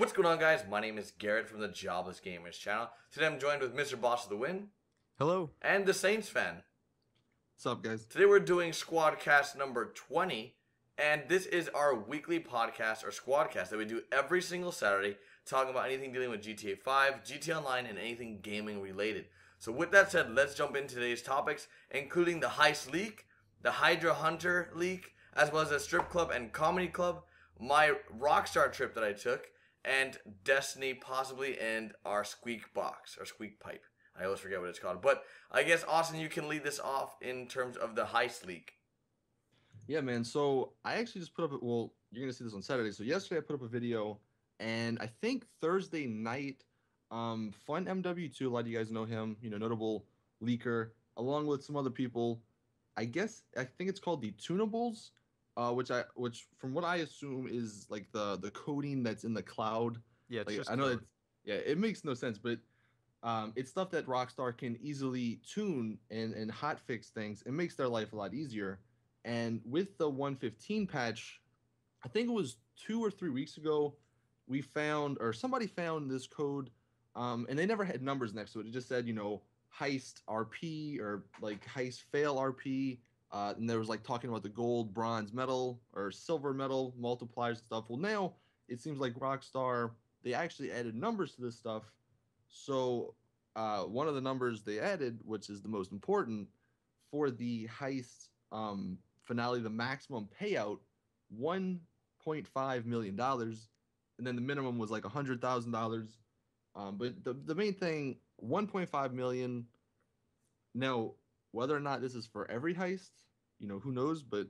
What's going on, guys? My name is Garrett from the Jobless Gamers channel. Today I'm joined with Mr. Boss of the Win. Hello. And the Saints fan. What's up, guys? Today we're doing SquadCast number 20. And this is our weekly podcast, or SquadCast, that we do every single Saturday, talking about anything dealing with GTA 5, GTA Online, and anything gaming related. So with that said, let's jump into today's topics, including the Heist leak, the Hydra Hunter leak, as well as the strip club and comedy club, my Rockstar trip that I took, and Destiny possibly, and our squeak box, or squeak pipe. I always forget what it's called. But I guess, Austin, you can lead this off in terms of the Heist leak. Yeah, man. So I actually just put up, well, you're going to see this on Saturday. So yesterday I put up a video, and I think Thursday night, Fun MW2, a lot of you guys know him, notable leaker, along with some other people. I think it's called the Tunables, which from what I assume is like the coding that's in the cloud. Yeah, it's like, just I know code. it makes no sense, but it's stuff that Rockstar can easily tune and hotfix things. It makes their life a lot easier. And with the 115 patch, I think it was 2 or 3 weeks ago, we found, or somebody found this code, and they never had numbers next to it. It just said, heist RP or like heist fail RP. And there was like talking about the gold, bronze medal, or silver medal multipliers and stuff. Well, now it seems like Rockstar, they actually added numbers to this stuff. So one of the numbers they added, which is the most important for the heist finale, the maximum payout, $1.5 million, and then the minimum was like $100,000. But the main thing, 1.5 million. Now, whether or not this is for every heist, who knows? But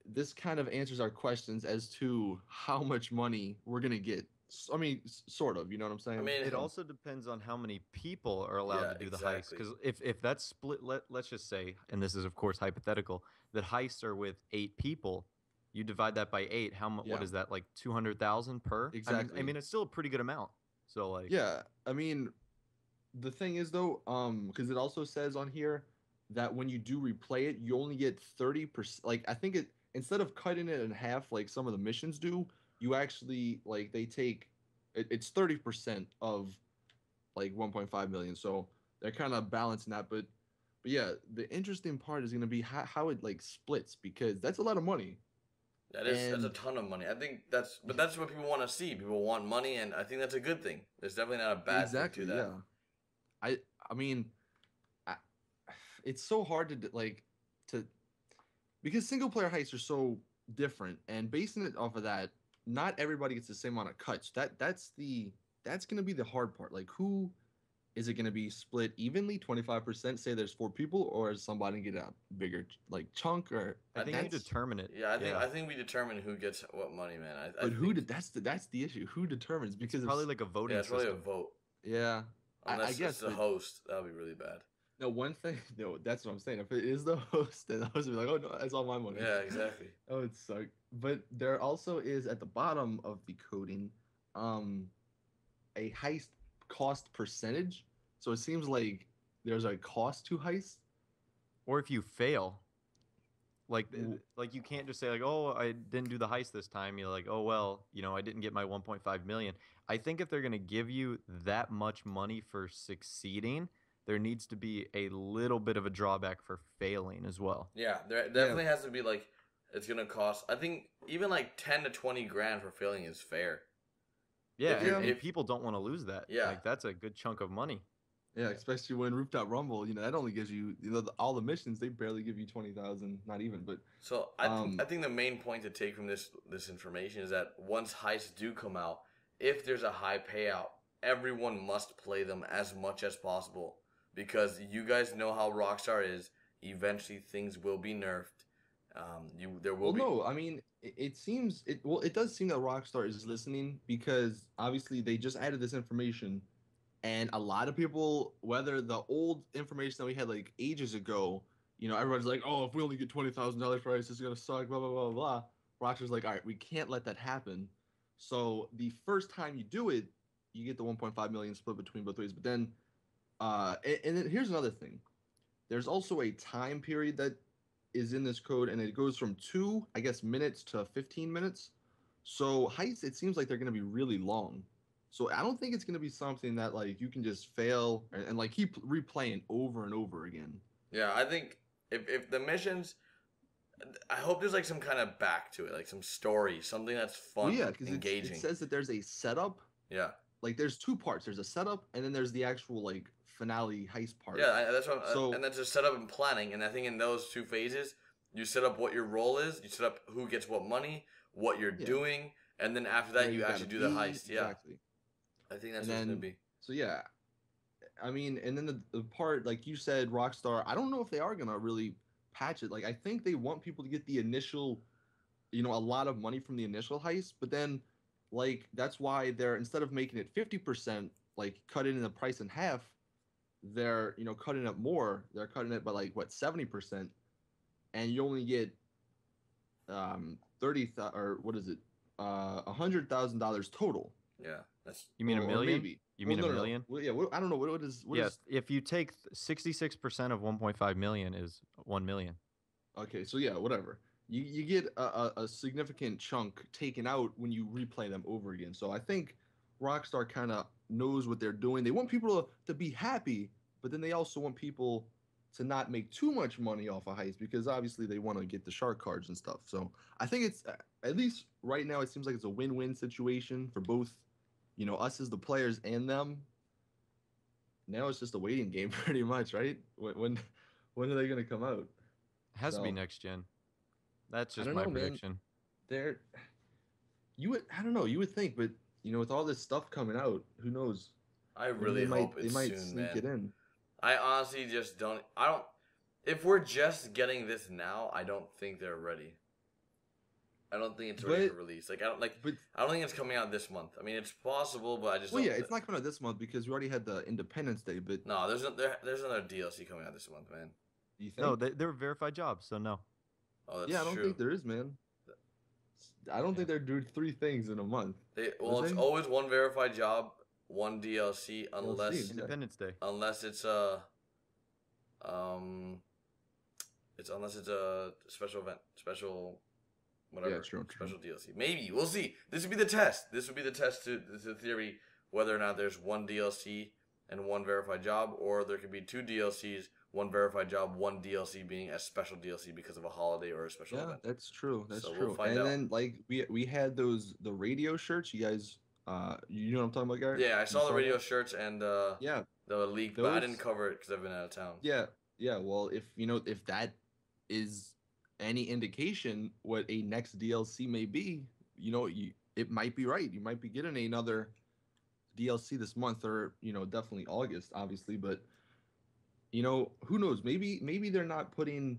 this kind of answers our questions as to how much money we're gonna get. I mean, sort of. You know what I'm saying? I mean, It also depends on how many people are allowed to do the heist. exactly. Because if that's split, let's just say, and this is of course hypothetical, that heists are with 8 people. You divide that by 8. How much? Yeah. What is that? Like 200,000 per? Exactly. I mean, it's still a pretty good amount. So like. Yeah, I mean, the thing is though, because it also says on here that when you do replay it, you only get 30%. Like I think it instead of cutting it in half like some of the missions do, you actually like they take it's 30% of like 1.5 million. So they're kind of balancing that, but yeah, the interesting part is gonna be how it like splits because that's a lot of money. That's a And ton of money. I think that's what people want to see. People want money, and I think that's a good thing. There's definitely not a bad exactly, thing to that. yeah. I mean, I, it's so hard to because single player heists are so different, and basing it off of that, not everybody gets the same amount of cuts. That's gonna be the hard part. Like, who is it gonna be split evenly, 25%? Say there's 4 people, or is somebody get a bigger like chunk? Or I think you that's determine it. Yeah, I think we determine who gets what money, man. but who did that's the issue. Who determines? Because It's probably like a voting yeah, it's probably a system. vote. yeah, Unless I guess it's the but, host, that would be really bad. no, one thing, no, that's what I'm saying. If it is the host, then the host will be like, oh no, that's all my money. Yeah, exactly. Oh, it sucked. But there also is at the bottom of the coding, a heist cost percentage. So it seems like there's a cost to heist. Or if you fail, like W- like you can't just say like, oh, I didn't do the heist this time. You're like, oh well, I didn't get my 1.5 million. I think if they're gonna give you that much money for succeeding, there needs to be a little bit of a drawback for failing as well. Yeah, there Yeah, definitely has to be like it's gonna cost. I think even like 10 to 20 grand for failing is fair. Yeah, If you're- and if people don't want to lose that. Yeah. Like that's a good chunk of money. yeah, especially when Rooftop Rumble, that only gives you, all the missions, they barely give you 20,000, not even. But So I think the main point to take from this information is that once heists do come out, if there's a high payout, everyone must play them as much as possible because you guys know how Rockstar is. Eventually, things will be nerfed. There will well, be. no, I mean, it does seem that Rockstar is listening because obviously they just added this information. And a lot of people, whether the old information that we had like ages ago, everybody's like, oh, if we only get $20,000 price, it's gonna suck, blah blah blah blah. Rockstar's like, all right, we can't let that happen. So the first time you do it, you get the 1.5 million split between both ways. But then, and then here's another thing. There's also a time period that is in this code, and it goes from 2, I guess, minutes to 15 minutes. So heists, it seems like they're gonna be really long. So I don't think it's gonna be something that like you can just fail and like keep replaying over and over again. Yeah, I think if the missions, I hope there's like some kind of back to it, like some story, something that's Well, fun, yeah, because engaging. it says that there's a setup. Yeah. Like there's two parts. There's a setup, and then there's the actual like finale heist part. Yeah, that's what. So And that's just set up and planning. And I think in those two phases, you set up what your role is, you set up who gets what money, what you're doing, and then after that, you actually do the heist. Yeah, exactly. I think that's what it's gonna be. So yeah, I mean, and then the part like you said, Rockstar. I don't know if they are gonna really patch it. Like I think they want people to get the initial, a lot of money from the initial heist, but then like that's why they're instead of making it 50%, like cutting the price in half, they're cutting it more. They're cutting it by like what 70%, and you only get 30 or what is it, $100,000 total. Yeah, that's. You mean a million? Maybe. You mean Well, a no. million? Well, yeah, I don't know what is. What Yes. is... If you take 66% of 1.5 million is 1 million. Okay, so yeah, whatever. You get a significant chunk taken out when you replay them over again. So I think Rockstar kind of knows what they're doing. They want people to be happy, but then they also want people to not make too much money off a heist because obviously they want to get the shark cards and stuff. So I think it's at least right now it seems like it's a win-win situation for both, us as the players and them. Now it's just a waiting game pretty much, right? When are they going to come out? Has to be next gen. That's just I don't my know, prediction. Man. I don't know. You would think, but with all this stuff coming out, who knows? I really hope it's they might soon, sneak man. it in. I honestly just don't. I don't. If we're just getting this now, I don't think they're ready. I don't think it's ready for release. Like I don't think it's coming out this month. I mean, it's possible, but I just. Well, yeah, it's not coming out this month because we already had the Independence Day. But no, there's another DLC coming out this month, man. You think? No, they're verified jobs, so no. Oh, that's yeah, I don't true. think there is, man. I don't think they're doing 3 things in a month. It's always one verified job, one DLC, unless Independence Day. Unless it's unless it's a special event, special whatever, true. Special DLC. Maybe we'll see. This would be the test. This would be the test to the theory whether or not there's one DLC and one verified job, or there could be 2 DLCs, one verified job, one DLC being a special DLC because of a holiday or a special event. Yeah, that's true. That's So true. we'll find and out. then like we had the radio shirts. You guys, you know what I'm talking about, Garrett? Yeah, I saw the radio shirts and the leak, but I didn't cover it because I've been out of town. Yeah. Well, if that is any indication what a next DLC may be, it might be right. You might be getting another DLC this month, or definitely August, obviously. But who knows? Maybe they're not putting,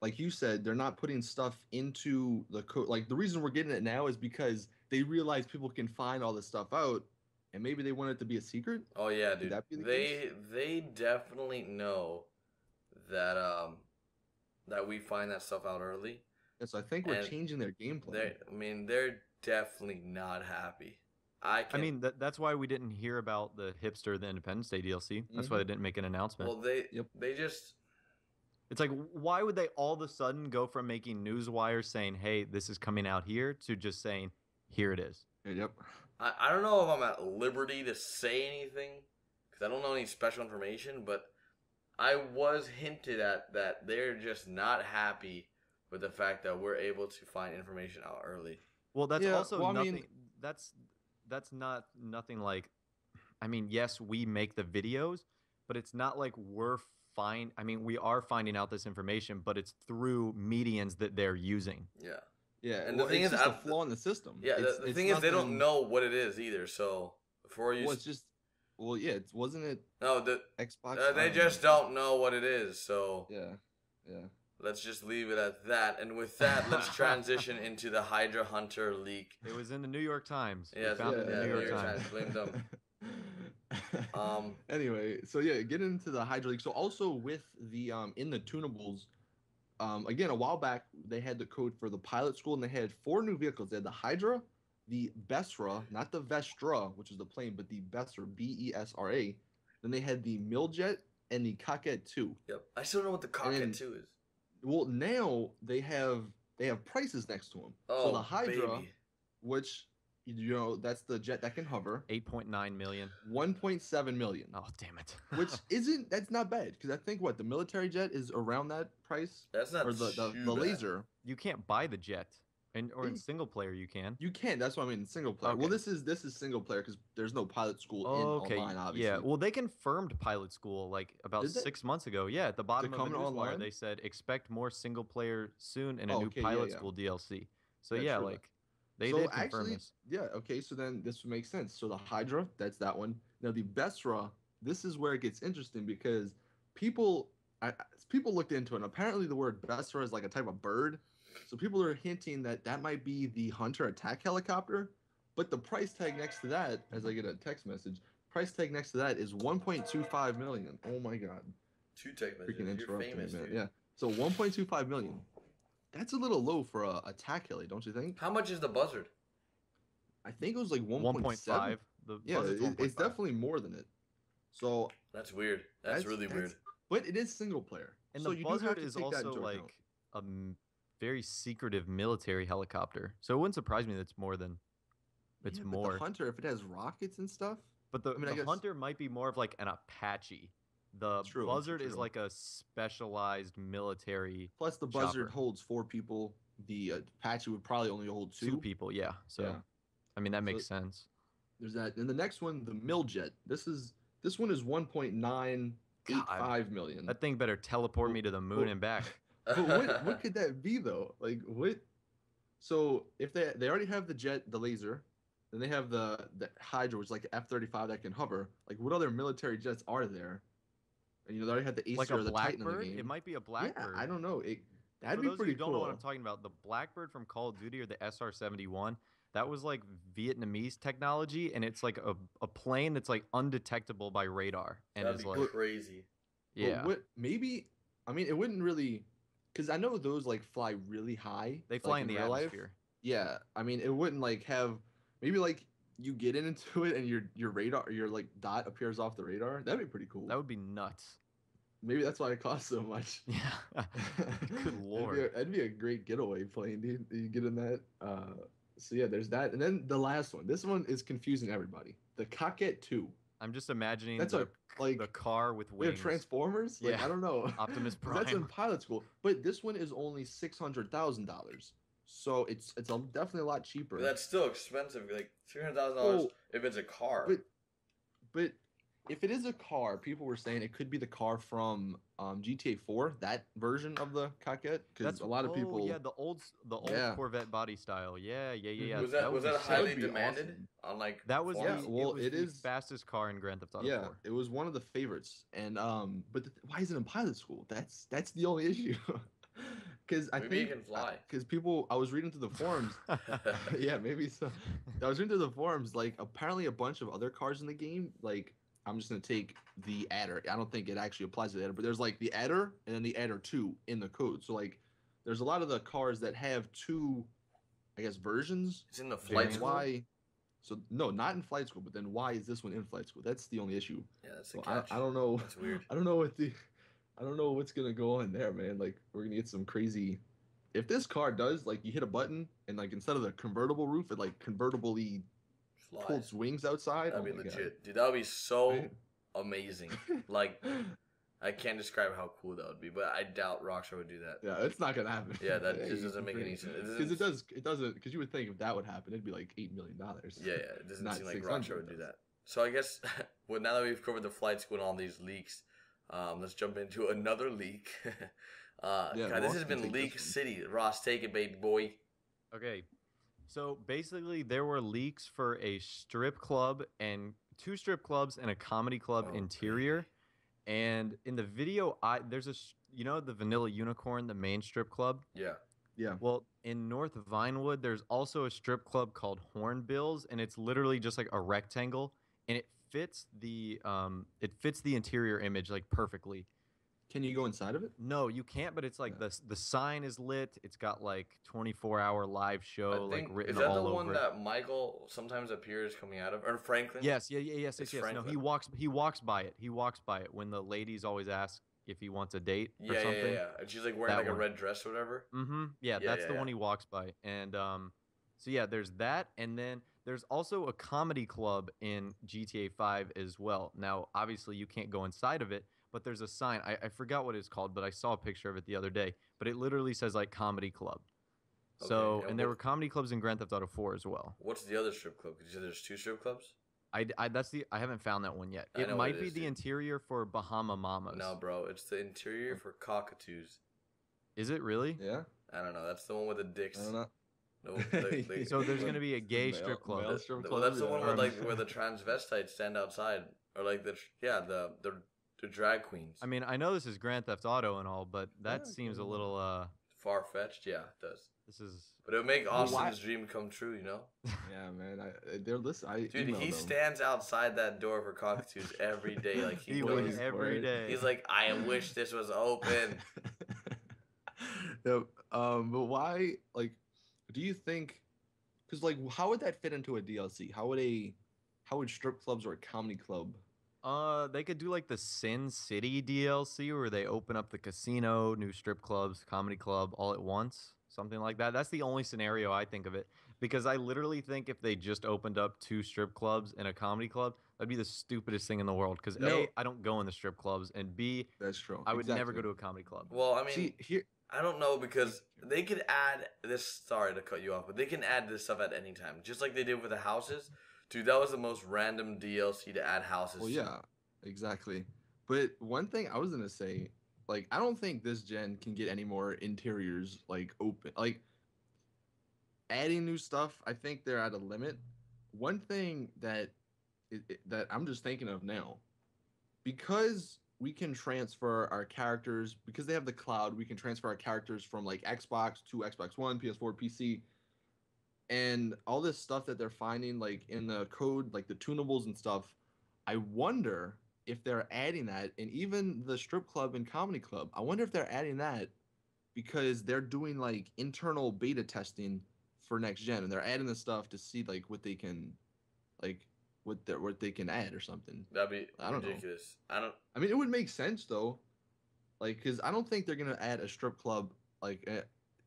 like you said, they're not putting stuff into the code. Like the reason we're getting it now is because they realize people can find all this stuff out, and maybe they want it to be a secret. Oh yeah, dude. Could that be the case? They definitely know that that we find that stuff out early. And so I think we're changing their gameplay. They're definitely not happy. I mean, that's why we didn't hear about the hipster, the Independence Day DLC. That's why they didn't make an announcement. Well, they just. It's like, why would they all of a sudden go from making news wires saying, "Hey, this is coming out here," to just saying, "Here it is." Yep. I don't know if I'm at liberty to say anything because I don't know any special information, but I was hinted at that they're just not happy with the fact that we're able to find information out early. Well, that's also nothing. I mean, that's not nothing like. I mean, yes, we make the videos, but it's not like we're I mean, we are finding out this information, but it's through medians that they're using. Yeah. Yeah, and the thing is, it's just a flaw in the system. Yeah, the thing is, they don't know what it is either. So before you, it's just, wasn't it? No, the Xbox. they just don't know what it is. So yeah. Let's just leave it at that. And with that, let's transition into the Hydra Hunter leak. It was in the New York Times. Yes, we found it in the New York Times. Blame them. Anyway, so yeah, get into the Hydra leak. So also with the in the tunables, again a while back they had the code for the pilot school and they had 4 new vehicles. They had the Hydra, the Besra, not the Vestra, which is the plane, but the Besra, Besra. Then they had the Miljet and the Cocket 2. Yep, I still don't know what the Cocket 2 is. Well, now they have prices next to them. Oh, so the Hydra, baby. which that's the jet that can hover. 8.9 million. 1.7 million. Oh, damn it. Which that's not bad because I think the military jet is around that price. That's not or too the bad. laser. You can't buy the jet, or in single player you can. You can. That's what I mean. In single player. Okay. Well, this is single player because there's no pilot school in online. Obviously. Yeah. Well, they confirmed pilot school like about 6 months ago. Yeah, at the bottom of the newswire, they said expect more single player soon and a new pilot school DLC. So yeah, like they did confirm this. Yeah. Okay. So then this would make sense. So the Hydra, that's that one. Now the Vestra, this is where it gets interesting because people looked into it. And apparently, the word Vestra is like a type of bird. So people are hinting that might be the Hunter attack helicopter, but the price tag next to that, as I get a text message, price tag next to that is 1.25 million. Oh my god! 2 text messages. Freaking interrupting me, man. Dude. Yeah. So 1.25 million. That's a little low for a attack heli, don't you think? How much is the Buzzard? I think it was like 1.5. It's definitely more than it. So that's weird. That's really weird. But it is single player, and so the Buzzard is also like a very secretive military helicopter. So it wouldn't surprise me that it's more than But the Hunter, if it has rockets and stuff. But the Hunter might be more of like an Apache. The Buzzard is like a specialized military. Plus, the Buzzard holds 4 people. The Apache would probably only hold 2 people. Yeah. So, I mean, that makes sense. There's that. And the next one, the Miljet. This one is 1.985 million. That thing better teleport me to the moon and back. But what could that be though? Like what? So if they already have the jet, the laser, then they have the Hydra, which is like the F-35 that can hover. Like what other military jets are there? And they already had the Acer or the Titan in the game. It might be a Blackbird. Yeah, I don't know. That'd be pretty cool. If you don't know what I'm talking about, the Blackbird from Call of Duty or the SR-71, that was like Vietnamese technology, and it's like a plane that's like undetectable by radar. And that'd it's be like crazy. Yeah. Maybe it wouldn't really, because I know those like fly really high. They fly in the atmosphere. Life. Yeah, I mean it wouldn't like have maybe like you get into it and your radar, your like dot appears off the radar. That'd be pretty cool. That would be nuts. Maybe that's why it costs so much. Yeah. Good lord. That'd be a great getaway plane, dude. You get in that. So yeah, there's that, and then the last one. This one is confusing everybody. The Cockette 2. I'm just imagining that's the car with wings. Transformers. Like, yeah. I don't know. Optimus Prime. That's in pilot school, but this one is only $600,000. So it's definitely a lot cheaper. But that's still expensive. Like $300,000 if it's a car. But if it is a car, people were saying it could be the car from GTA 4, that version of the Cockette. Because a lot of people. Oh yeah, the old Corvette body style. Yeah. Was that highly demanded on like? That was it is the fastest car in Grand Theft Auto 4. Yeah, it was one of the favorites. And but why is it in pilot school? That's the only issue. Because I think you can fly. Because I was reading through the forums. Yeah, maybe so. I was reading through the forums. Like apparently a bunch of other cars in the game. Like I'm just gonna take the adder. I don't think it actually applies to the adder, but there's like the adder and then the adder 2 in the code. So like there's a lot of the cars that have 2, I guess, versions. It's in the flight school. Why? So no, not in flight school. But then why is this one in flight school? That's the only issue. Yeah, that's the catch. I don't know. That's weird. I don't know what's gonna go on there, man. Like we're gonna get some crazy. If this car does, like, you hit a button and like instead of the convertible roof, it like convertibly pulls wings outside. That'd be legit, dude. That would be so amazing. Like, I can't describe how cool that would be, but I doubt Rockstar would do that. Yeah, it's not gonna happen. Yeah, that just doesn't make any sense. Because it doesn't. Because you would think if that would happen, it'd be like $8 million. Yeah, it doesn't seem like Rockstar would do that. So I guess, well, now that we've covered the flight school and all these leaks, let's jump into another leak. God, this has been Leak City. Ross, take it, baby boy. Okay, so basically there were leaks for a strip club and 2 strip clubs and a comedy club interior. And in the video, there's the Vanilla Unicorn, the main strip club. Yeah. Well, in North Vinewood, there's also a strip club called Hornbills, and it's literally just like a rectangle, and it fits the interior image like perfectly. Can you go inside of it? No, you can't. But it's like the sign is lit. It's got like 24-hour live show like written all over. Is that the one that Michael sometimes appears coming out of, or Franklin? Yes. No, he walks by it. He walks by it when the ladies always ask if he wants a date or something. Yeah. And she's like wearing like a red dress or whatever. Mm-hmm. Yeah, that's the one he walks by. And So yeah, there's that, and then there's also a comedy club in GTA 5 as well. Now, obviously, you can't go inside of it, but there's a sign. I forgot what it's called, but I saw a picture of it the other day. But it literally says like comedy club. Okay, So, and there were comedy clubs in Grand Theft Auto 4 as well. what's the other strip club? Because you said there's 2 strip clubs? I haven't found that one yet. I It know what might it be is, the dude. interior for Bahama Mamas. No, bro, it's the interior for cockatoos. Is it really? Yeah. I don't know. That's the one with the dicks. I don't know. No, So there's gonna be a gay strip club. Male strip well, club, that's the yeah. one with like where the transvestites stand outside, or like the drag queens. I mean, I know this is Grand Theft Auto and all, but that Yeah, seems a okay. little Far fetched, yeah, it does. This is But it would make Well, why- Austin's dream come true, you know. Yeah, man. They're listening. Dude, he emailed them. stands outside that door for cockatoos every day, like he goes. would every day. He's like, I wish this was open. Yep. But why? Like, do you think? Because like, how would that fit into a DLC? How would strip clubs or a comedy club? They could do like the Sin City DLC where they open up the casino, new strip clubs, comedy club all at once, something like that. That's the only scenario I think of it, because I literally think if they just opened up 2 strip clubs and a comedy club, that'd be the stupidest thing in the world. Because No. A, I don't go in the strip clubs, and B, That's true. I would never go Exactly. to a comedy club. Well, I mean, See here. I don't know, because they could add this. Sorry to cut you off, but they can add this stuff at any time, just like they did with the houses. Dude, that was the most random DLC to add houses. Well, to. yeah, exactly. But one thing I was gonna say, like, I don't think this gen can get any more interiors like open. Like, adding new stuff, I think they're at a limit. One thing that that I'm just thinking of now, because we can transfer our characters, because they have the cloud, we can transfer our characters from like Xbox to Xbox One, PS4, PC, and all this stuff that they're finding like in the code, like the tunables and stuff. I wonder if they're adding that, and even the strip club and comedy club. I wonder if they're adding that because they're doing like internal beta testing for next gen, and they're adding the stuff to see like what they can, like what they can add or something. That'd be I don't know. ridiculous. I mean, it would make sense though, like because I don't think they're gonna add a strip club like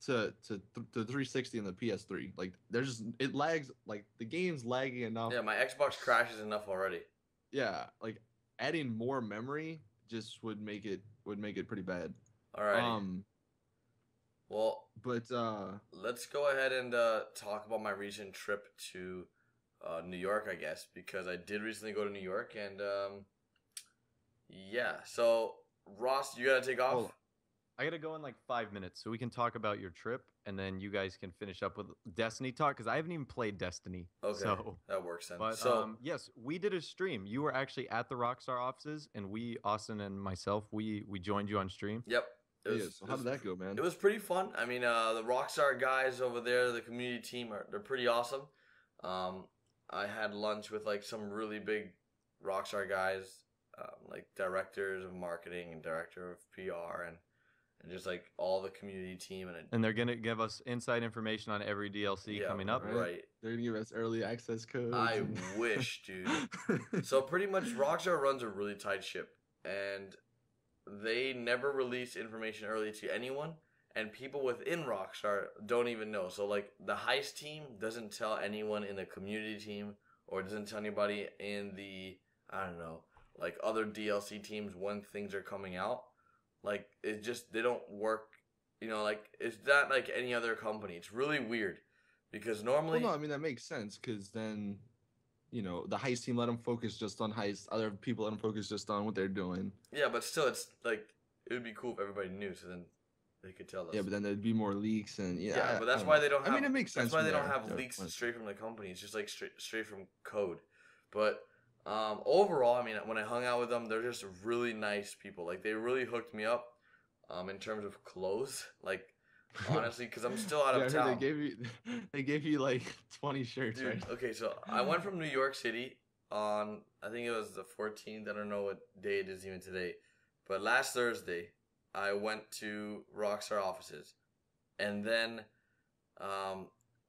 to 360 and the PS3. Like there's just it lags, like the game's laggy enough. Yeah, my Xbox crashes enough already. Yeah, like adding more memory just would make it pretty bad. All right. Well, But let's go ahead and talk about my recent trip to New York, I guess, because I did recently go to New York, and yeah. So Ross, you gotta take off. Hold on. I gotta go in like 5 minutes, so we can talk about your trip, and then you guys can finish up with Destiny talk, because I haven't even played Destiny. Okay, So, that works then. but So yes, we did a stream. You were actually at the Rockstar offices, and we, Austin and myself, we joined you on stream. yep. yeah, so how did that go, man? It was pretty fun. I mean, the Rockstar guys over there, the community team, they're pretty awesome. I had lunch with like some really big Rockstar guys, like directors of marketing and director of PR, and just like all the community team, And they're gonna give us inside information on every DLC yeah, coming up. Right. They're gonna give us early access codes. I wish, dude. So pretty much, Rockstar runs a really tight ship, and they never release information early to anyone, and people within Rockstar don't even know. So like the Heist team doesn't tell anyone in the community team, or doesn't tell anybody in the, I don't know, like other DLC teams when things are coming out. Like it just, they don't work, you know, like it's not like any other company. It's really weird because normally Well, no, I mean that makes sense because then, you know, the Heist team let them focus just on Heist. Other people let them focus just on what they're doing. yeah, but still, it's like it would be cool if everybody knew, so then they could tell us. Yeah, but then there'd be more leaks and Yeah, but that's I why don't they know. don't have. I mean, it makes sense. That's why they from don't there. have Yeah, leaks but- straight from the company. It's just like straight from code. But overall, I mean, when I hung out with them, they're just really nice people. Like they really hooked me up in terms of clothes. Like honestly, because I'm still out Yeah, I of heard town. they gave you like 20 shirts, Dude, right? okay, so I went from New York City on, I think it was the 14th. I don't know what day it is even today. But last Thursday, I went to Rockstar offices. And then,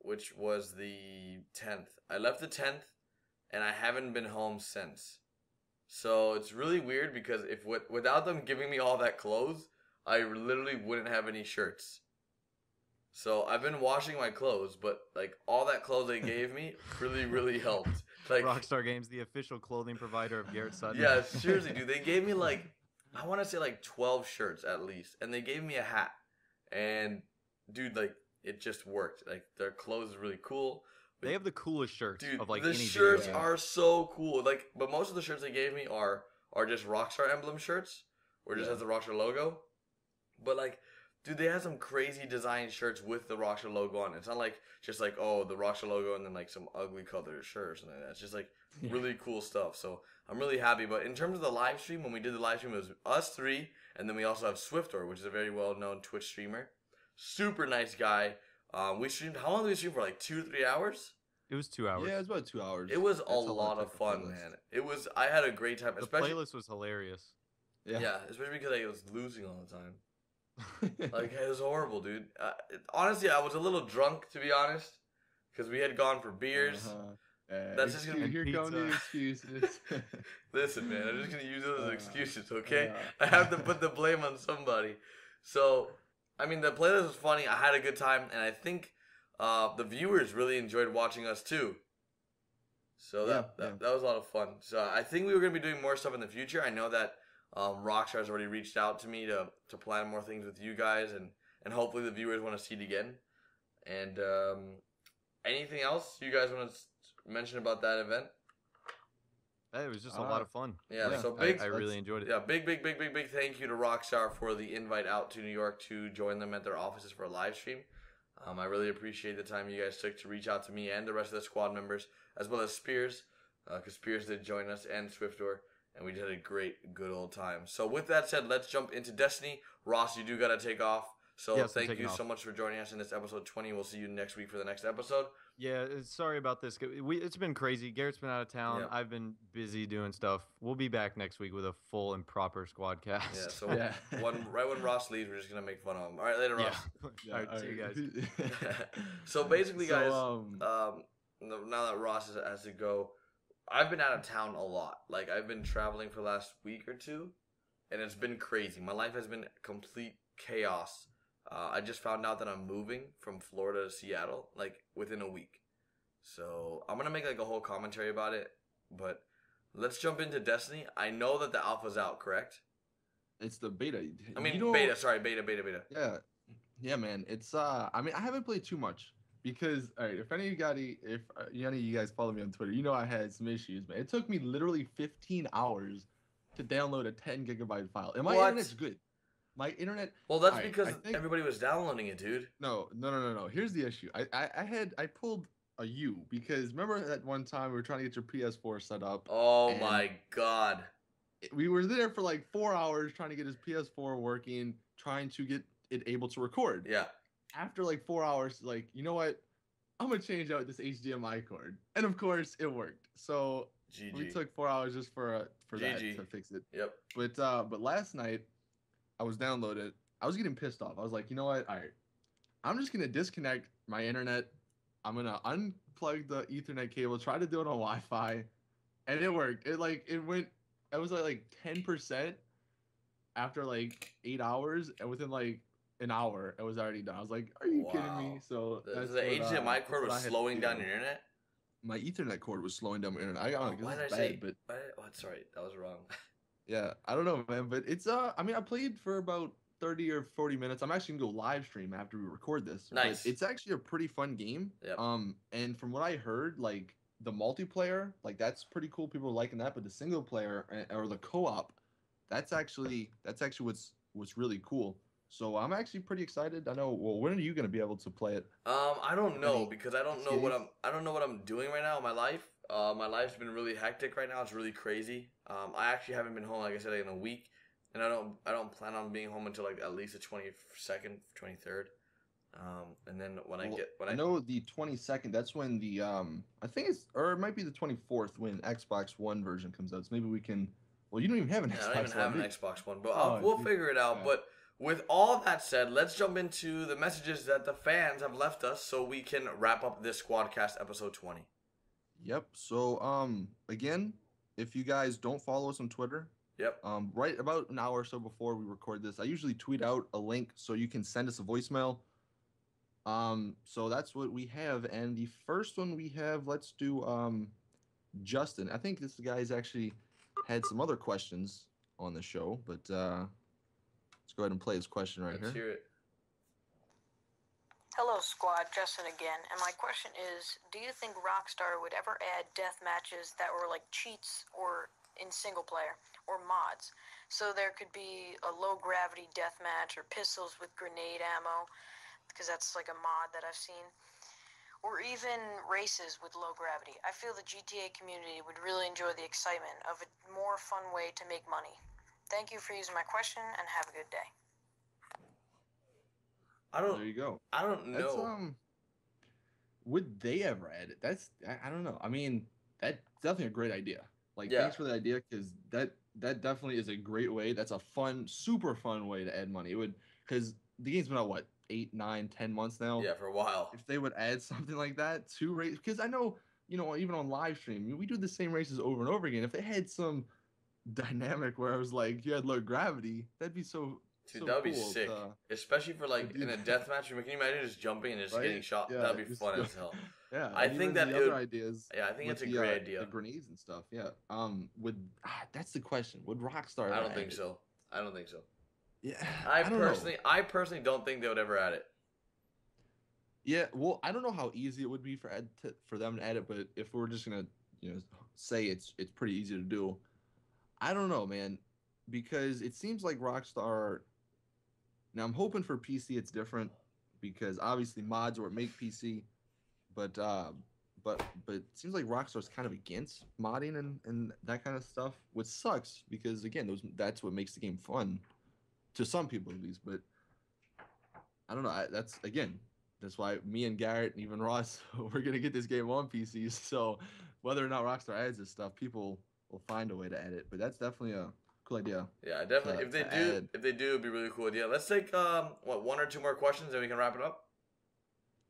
which was the 10th. I left the 10th, and I haven't been home since. So it's really weird because without them giving me all that clothes, I literally wouldn't have any shirts. So I've been washing my clothes, but like all that clothes they gave me really helped. Like Rockstar Games, the official clothing provider of Garrett Sutton. yeah, seriously, dude. They gave me like I want to say like 12 shirts at least, and they gave me a hat. And dude, like it just worked. Like their clothes is really cool. They have the coolest shirts Dude, of like the any shirts video game. are so cool. Like, but most of the shirts they gave me are just Rockstar emblem shirts, or just has the Rockstar logo. But like, dude, they have some crazy design shirts with the Rockstar logo on it. It's not like just like the Rockstar logo and then like some ugly colored shirt or something like that. It's just like really cool stuff. So I'm really happy. But in terms of the live stream, when we did the live stream, it was us three, and then we also have Swiftor, which is a very well known Twitch streamer. Super nice guy. We streamed. How long did we stream for? Like 2-3 hours. It was 2 hours. Yeah, it was about 2 hours. It was That's a how long lot I of took the fun, playlist. man. It was. I had a great time. The Especially, playlist was hilarious. yeah, especially because I was losing all the time. Like it was horrible, dude. Honestly, I was a little drunk to be honest, because we had gone for beers. That's just gonna be here come the excuses. Listen, man, I'm just gonna use those as excuses, okay? I have to put the blame on somebody. So, I mean, the playlist was funny. I had a good time, and I think the viewers really enjoyed watching us too. So that was a lot of fun. So I think we were gonna be doing more stuff in the future. I know that Rockstar has already reached out to me to plan more things with you guys, and hopefully the viewers want to see it again. And anything else you guys want to mention about that event? It was just a lot of fun. Yeah, so big. I really enjoyed it. Yeah, big thank you to Rockstar for the invite out to New York to join them at their offices for a live stream. I really appreciate the time you guys took to reach out to me and the rest of the squad members, as well as Spears, because Spears did join us, and Swiftor, and we had a good old time. So with that said, let's jump into Destiny. Ross, you do got to take off. So yes, thank you so much for joining us in this episode 20. We'll see you next week for the next episode. Yeah, sorry about this. It's been crazy. Garrett's been out of town. Yep. I've been busy doing stuff. We'll be back next week with a full and proper squad cast. Yeah, so right when Ross leaves, we're just going to make fun of him. All right, later, Ross. Yeah. All right, see you guys. So basically, guys, now that Ross has to go, I've been out of town a lot. Like, I've been traveling for the last week or two, and it's been crazy. My life has been complete chaos. I just found out that I'm moving from Florida to Seattle, like, within a week. So, I'm going to make, like, a whole commentary about it. But let's jump into Destiny. I know that the alpha's out, correct? It's the beta. I mean, beta. Sorry, beta. Yeah. Yeah, man. It's, I mean, I haven't played too much. Because, all right, if any of you guys follow me on Twitter, you know I had some issues, man. It took me literally 15 hours to download a 10 gigabyte file. And my internet's good. My internet. Well, that's because everybody was downloading it, dude. No. Here's the issue. I pulled a U because remember that one time we were trying to get your PS4 set up. Oh my god. We were there for like 4 hours trying to get his PS4 working, trying to get it able to record. Yeah. After like 4 hours, like, you know what? I'm gonna change out this HDMI cord, and of course it worked. So we took 4 hours just for that to fix it. Yep. But last night. I was downloaded. I was getting pissed off. I was like, you know what? All right. I'm just going to disconnect my internet. I'm going to unplug the Ethernet cable, try to do it on Wi-Fi. And it worked. It was like 10% after like 8 hours. And within like an hour, it was already done. I was like, are you kidding me? So the HDMI cord was slowing down your internet? My Ethernet cord was slowing down my internet. Why did I say? Sorry, that was wrong. Yeah, I don't know, man, but it's I mean, I played for about 30 or 40 minutes. I'm actually gonna go live stream after we record this. Nice. But it's actually a pretty fun game. Yep. And from what I heard, like the multiplayer, like that's pretty cool. People are liking that, but the single player or the co-op, that's actually what's really cool. So I'm actually pretty excited. I know. Well, when are you gonna be able to play it? I don't know because I don't know what I'm doing right now in my life. My life's been really hectic right now. It's really crazy. I actually haven't been home, like I said, in a week, and I don't plan on being home until like at least the 22nd, 23rd. And then I know the 22nd. That's when the I think it's, or it might be the 24th when Xbox One version comes out. So maybe we can. Well, you don't even have an Xbox One. I don't even have an Xbox One, but we'll figure it out. Yeah. But with all that said, let's jump into the messages that the fans have left us, so we can wrap up this SquadCast episode 20. Yep. So again, if you guys don't follow us on Twitter, right about an hour or so before we record this, I usually tweet out a link so you can send us a voicemail. So that's what we have, and the first one we have, let's do Justin. I think this guy's actually had some other questions on the show, but let's go ahead and play his question right Let's here. hear it. Hello, squad. Justin again. And my question is, do you think Rockstar would ever add death matches that were like cheats or in single player or mods? So there could be a low gravity death match or pistols with grenade ammo, because that's like a mod that I've seen. Or even races with low gravity. I feel the GTA community would really enjoy the excitement of a more fun way to make money. Thank you for using my question, and have a good day. There you go. I don't That's know. would they ever add it? That's I don't know. I mean, that's definitely a great idea. Like, Yeah. thanks for the idea, because that definitely is a great way. That's a fun, super fun way to add money. It would, because the game's been out what, 8, 9, 10 months now. Yeah, for a while. If they would add something like that to race, because I know, even on live stream, we do the same races over and over again. If they had some dynamic where I was like, you had low gravity, that'd be so. Dude, So that would be cool sick. Especially for like in a death match. Can you imagine just jumping and just Right? getting shot? Yeah, That'd be just fun go- as hell. Yeah, I and think even that the it other would, ideas. yeah, I think With it's a great idea. The grenades and stuff. Yeah. That's the question. Would Rockstar? I ever don't think add it? so. I don't think so. Yeah. I don't know. personally don't think they would ever add it. Yeah. Well, I don't know how easy it would be for them to add it, but if we're just gonna say it's pretty easy to do, I don't know, man, because it seems like Rockstar. Now I'm hoping for PC it's different, because obviously mods or make PC, but it seems like Rockstar's kind of against modding and that kind of stuff, which sucks, because again, that's what makes the game fun to some people at least. But I don't know. That's why me and Garrett and even Ross, we're gonna get this game on PC. So whether or not Rockstar adds this stuff, people will find a way to add it. But that's definitely a cool idea. Yeah, definitely. If they do, it'd be a really cool idea. Let's take one or two more questions, and we can wrap it up.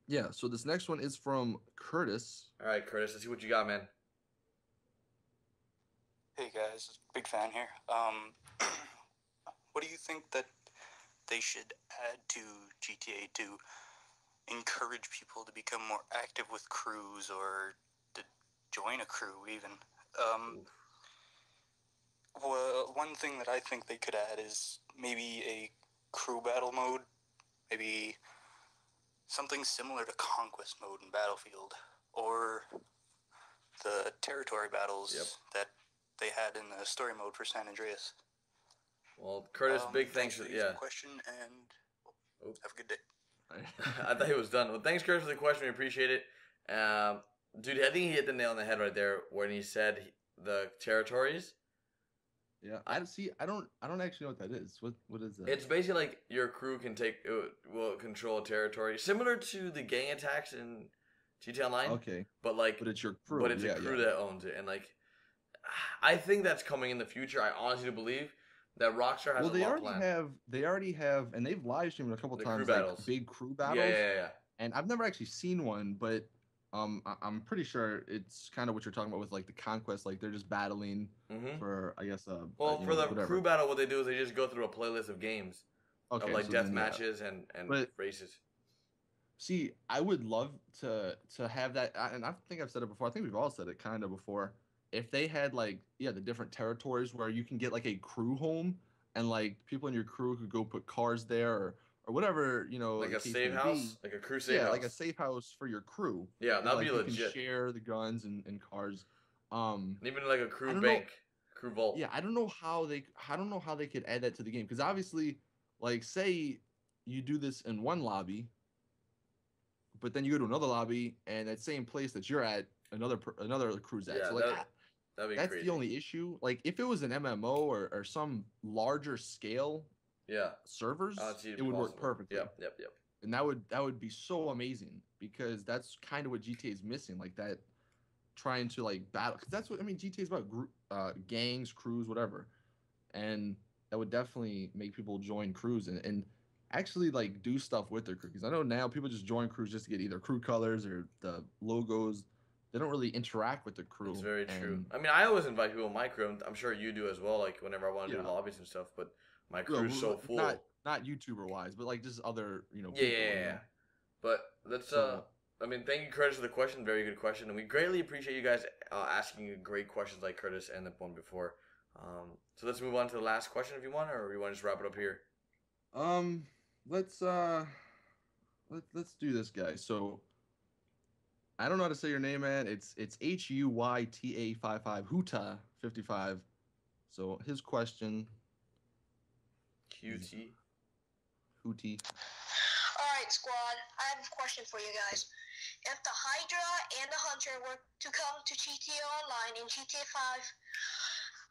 Yeah. So this next one is from Curtis. All right, Curtis. Let's see what you got, man. Hey guys, big fan here. What do you think that they should add to GTA to encourage people to become more active with crews, or to join a crew even? Well, one thing that I think they could add is maybe a crew battle mode, maybe something similar to Conquest mode in Battlefield, or the territory battles that they had in the story mode for San Andreas. Well, Curtis, big thanks for the question, and have a good day. I thought he was done. Well, thanks, Curtis, for the question. We appreciate it. Dude, I think he hit the nail on the head right there when he said the territories. Yeah, I don't actually know what that is. What is that? It's basically like your crew will control a territory, similar to the gang attacks in GTA Online. Okay, but it's your crew. But it's a crew that owns it, and like, I think that's coming in the future. I honestly do believe that Rockstar has. Well, they already have, and they've live streamed a couple times, like big crew battles. Yeah. And I've never actually seen one, but I'm pretty sure it's kind of what you're talking about with like the Conquest. Like they're just battling for, I guess. Well, for the crew battle, what they do is they just go through a playlist of games, of like death matches and races. See, I would love to have that, and I think I've said it before. I think we've all said it kind of before. If they had like the different territories where you can get like a crew home, and like people in your crew could go put cars there or whatever, like a safe house, like a crew safe house. Yeah, like a safe house for your crew. Yeah, that'd be legit. You can share the guns and cars. Even like a crew bank, crew vault. Yeah, I don't know how they could add that to the game, because obviously, like, say you do this in one lobby, but then you go to another lobby and that same place that you're at, another crew's at. Yeah, so like that's crazy. The only issue. Like if it was an MMO or some larger scale servers, it would work perfectly. Yep. And that would be so amazing, because that's kind of what GTA is missing, like that, trying to like battle, because that's what GTA is about, gangs, crews, whatever. And that would definitely make people join crews and actually like do stuff with their crew, because I know now people just join crews just to get either crew colors or the logos. They don't really interact with the crew. It's very true. I mean, I always invite people in my crew. I'm sure you do as well, like whenever I want to do lobbies and stuff, but my crew's so full. Not YouTuber wise, but like just other people. Yeah. But let's I mean, thank you, Curtis, for the question. Very good question, and we greatly appreciate you guys asking great questions like Curtis and the one before. So let's move on to the last question if you want, or you want to just wrap it up here. Let's do this, guys. So I don't know how to say your name, man. It's HUYTA55 Huta55. So his question. QT. Hootie. Alright, squad. I have a question for you guys. If the Hydra and the Hunter were to come to GTA Online in GTA 5,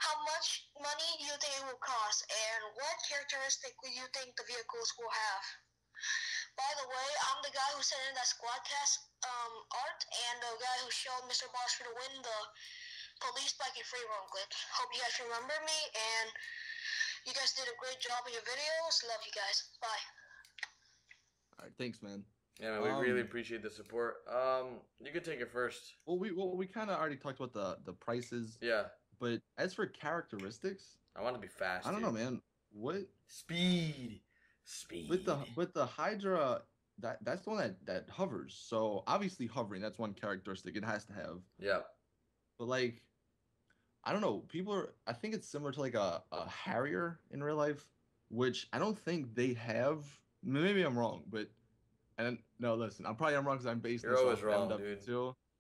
how much money do you think it will cost, and what characteristic do you think the vehicles will have? By the way, I'm the guy who sent in that SquadCast art, and the guy who showed Mr. Boss for the win the police bike and free roam clip. Hope you guys remember me, and you guys did a great job in your videos. Love you guys. Bye. All right, thanks, man. Yeah, man, we really appreciate the support. You could take it first. Well, we kind of already talked about the prices. Yeah. But as for characteristics, I want to be fast. I don't know, man. What speed with the Hydra? That's the one that hovers. So obviously hovering, that's one characteristic it has to have. Yeah. But like, I don't know. I think it's similar to like a Harrier in real life, which I don't think they have. Maybe I'm wrong, but no, listen, I'm probably wrong because I'm based You're always wrong, dude.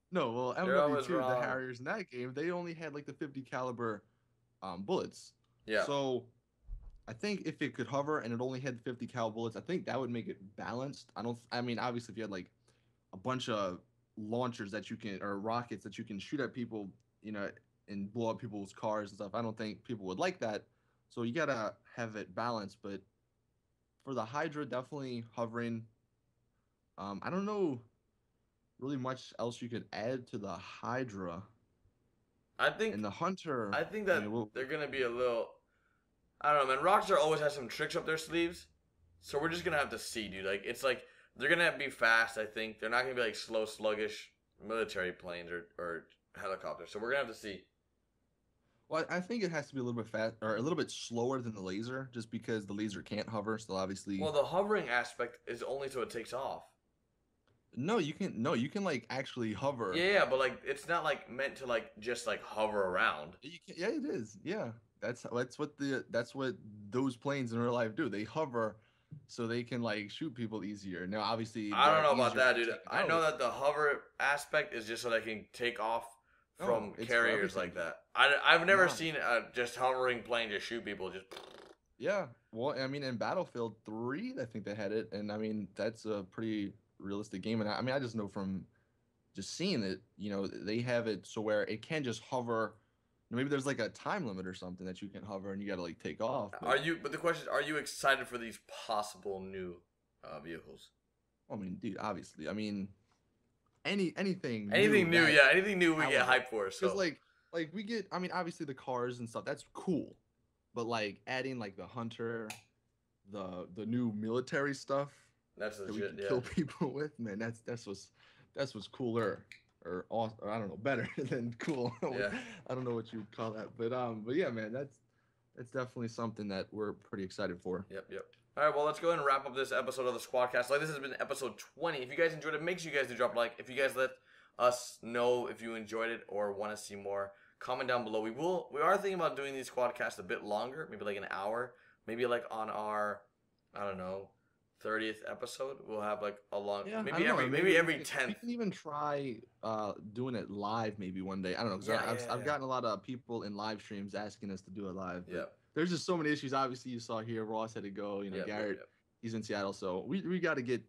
No, well, MW2, the Harriers in that game, they only had like the 50 caliber bullets. Yeah. So I think if it could hover and it only had 50 cal bullets, I think that would make it balanced. I mean, obviously, if you had like a bunch of launchers that you can, or rockets that you can shoot at people, you know, and blow up people's cars and stuff, I don't think people would like that. So you gotta have it balanced. But for the Hydra, definitely hovering. I don't know really much else you could add to the Hydra. I think and the Hunter. I think that they're gonna be a little. I don't know, man. Rockstar always has some tricks up their sleeves, so we're just gonna have to see, dude. Like it's like they're gonna be fast. I think they're not gonna be like slow, sluggish military planes or helicopters. So we're gonna have to see. Well, I think it has to be a little bit fast or a little bit slower than the laser, just because the laser can't hover. So obviously. Well, the hovering aspect is only so it takes off. No, you can like actually hover. Yeah, but like it's not like meant to like just like hover around. Yeah, it is. Yeah, that's what those planes in real life do. They hover, so they can like shoot people easier. Now, obviously, I don't know about that, dude. I know that the hover aspect is just so they can take off from carriers like that. I've never seen just hovering plane just shoot people just. Yeah, well, I mean, in Battlefield 3, I think they had it, and I mean that's a pretty realistic game, and I mean I just know from just seeing it, you know, they have it so where it can just hover. Maybe there's like a time limit or something that you can hover and you gotta like take off. But the question is, are you excited for these possible new vehicles? I mean, dude, obviously, I mean, anything new, yeah, anything new we get hyped for. So like we get, I mean, obviously the cars and stuff, that's cool, but like adding like the Hunter, the new military stuff. That's legit, that we can kill people with, man. That's what's cooler, or awesome, or I don't know, better than cool. Yeah. I don't know what you would call that, but yeah, man, that's definitely something that we're pretty excited for. Yep. All right, well, let's go ahead and wrap up this episode of the SquadCast. Like, this has been episode 20. If you guys enjoyed it, make sure you guys do drop a like. If you guys let us know if you enjoyed it or want to see more, comment down below. We are thinking about doing these SquadCasts a bit longer, maybe like an hour, maybe like on our, I don't know, 30th episode, we'll have like a long, maybe every 10th. We can even try doing it live maybe one day. I don't know, because I've gotten a lot of people in live streams asking us to do it live. Yeah. There's just so many issues. Obviously, you saw here, Ross had to go. You know, Garrett, he's in Seattle, so we got to get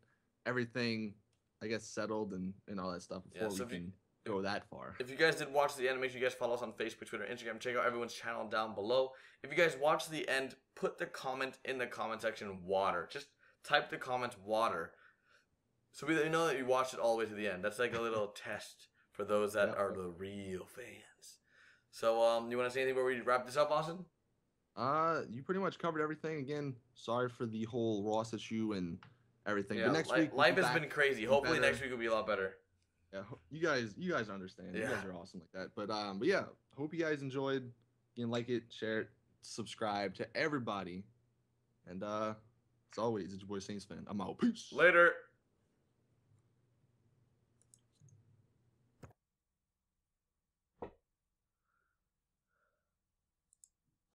everything, I guess, settled and all that stuff before we can go that far. If you guys did watch the end, make sure you guys follow us on Facebook, Twitter, Instagram. Check out everyone's channel down below. If you guys watch the end, put the comment in the comment section, water. Just type the comment water, so we know that you watched it all the way to the end. That's like a little test for those that are the real fans. So, you want to say anything before we wrap this up, Austin? You pretty much covered everything. Again, sorry for the whole Ross issue and everything. Yeah, but next week, life has been crazy. Hopefully, next week will be a lot better. Yeah, you guys understand. Yeah. You guys are awesome like that. But yeah, hope you guys enjoyed. You can like it, share it, subscribe to everybody, and as always, it's your boy Saints fan. I'm out. Peace. Later.